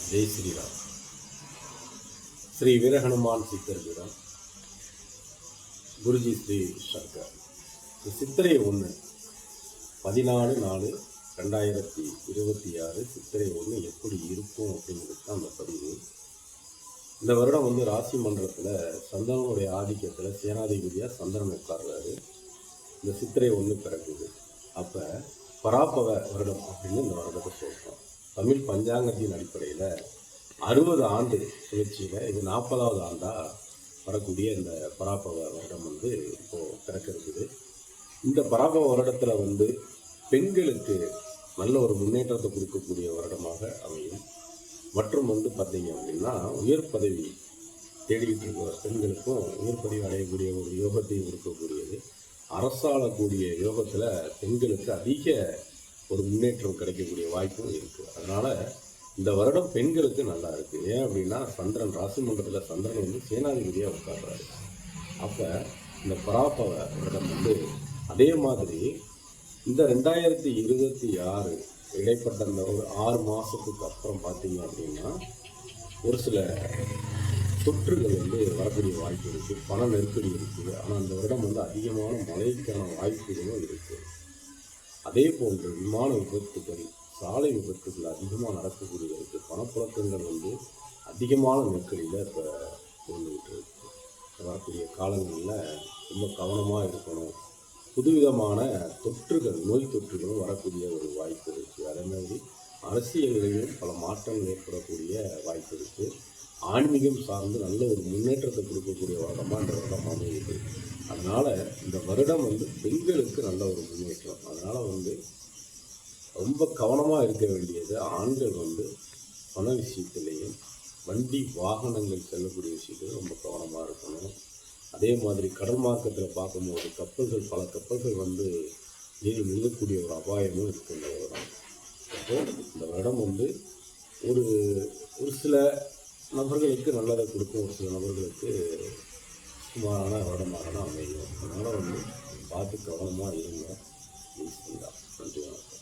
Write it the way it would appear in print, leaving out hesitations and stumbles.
ஜெய் ஸ்ரீராம். ஸ்ரீ வீரஹனுமான் சித்தர் பீடம், குருஜி ஸ்ரீ சர்க்கார். சித்திரை 1 14/4/2026 சித்திரை 1 எப்படி இருக்கும் அப்படிங்கிறது தான் அந்த பதிவு. இந்த வருடம் ராசி மண்டலத்தில் சந்திரனுடைய ஆதிக்கத்தில் சேனாதிபதியாக சந்திரன் உட்கார்றாரு. இந்த சித்திரை 1 பிறகுது. அப்போ பராபவ வருடம் அப்படின்னு இந்த வருடத்தை சொல்கிறோம். தமிழ் பஞ்சாங்கத்தின் அடிப்படையில் 60 ஆண்டு சுழற்சியில் இது 40வது ஆண்டாக வரக்கூடிய இந்த பராபவ வருடம் இப்போது பிறக்க இருக்குது. இந்த பராபவ வருடத்தில் பெண்களுக்கு நல்ல ஒரு முன்னேற்றத்தை கொடுக்கக்கூடிய வருடமாக அமையும். மற்றும் பார்த்தீங்க அப்படின்னா உயர் பதவி தேடிக்கிட்டு இருக்கிற பெண்களுக்கும் உயர் பதவி அடையக்கூடிய ஒரு யோகத்தையும் கொடுக்கக்கூடியது. அரசாளக்கூடிய யோகத்தில் பெண்களுக்கு அதிக ஒரு முன்னேற்றம் கிடைக்கக்கூடிய வாய்ப்பும் இருக்குது. அதனால் இந்த வருடம் பெண்களுக்கு நல்லா இருக்குது. ஏன் அப்படின்னா சந்திரன் ராசி மண்டலத்தில் சந்திரன் சேனாதிபதியாக உட்கார்றாரு. அப்போ இந்த பராபவ வருடம் அதே மாதிரி இந்த 2026 இடைப்பட்ட அந்த ஒரு 6 மாதத்துக்கு அப்புறம் பார்த்தீங்க அப்படின்னா ஒரு சில தொற்றுகள் வரக்கூடிய வாய்ப்பு இருக்குது. பண நெருக்கடி இருக்குது. ஆனால் அந்த வருடம் அதிகமான மழைக்கான வாய்ப்புகளும் இருக்குது. அதே போன்று விமான விபத்துகள், சாலை விபத்துகள் அதிகமாக நடக்கக்கூடிய இருக்குது. பணப்புழக்கங்கள் அதிகமான நெருக்கடியில் இப்போ இருந்துக்கிட்டு இருக்கு. வரக்கூடிய காலங்களில் ரொம்ப கவனமாக இருக்கணும். புதுவிதமான தொற்றுகள், நோய் தொற்றுகளும் வரக்கூடிய ஒரு வாய்ப்பு இருக்குது. அதே மாதிரி அரசியலிலையும் பல மாற்றங்கள் ஏற்படக்கூடிய வாய்ப்பு இருக்குது. ஆன்மீகம் சார்ந்து நல்ல ஒரு முன்னேற்றத்தை கொடுக்கக்கூடிய வருடமாக இந்த வருடம் அமையுது. அதனால் இந்த வருடம் பெண்களுக்கு நல்ல ஒரு முன்னேற்றம். அதனால் ரொம்ப கவனமாக இருக்க வேண்டியது ஆண்கள் பண விஷயத்திலையும் வண்டி வாகனங்கள் செல்லக்கூடிய விஷயத்திலும் ரொம்ப கவனமாக இருக்கணும். அதே மாதிரி கடல் மார்க்கத்தில் பார்க்கும்போது கப்பல்கள், பல கப்பல்கள் நீர் முழுகக்கூடிய ஒரு அபாயமும் இருக்குது இந்த வருடம். அப்போது இந்த வருடம் ஒரு ஒரு சில நபர்களுக்கு நல்லதை கொடுக்கும், ஒரு சில நபர்களுக்கு சுமாரான வருடமாக தான் அமையும். அதனால் பார்த்து கவனமாக இருங்க. நன்றி, வணக்கம்.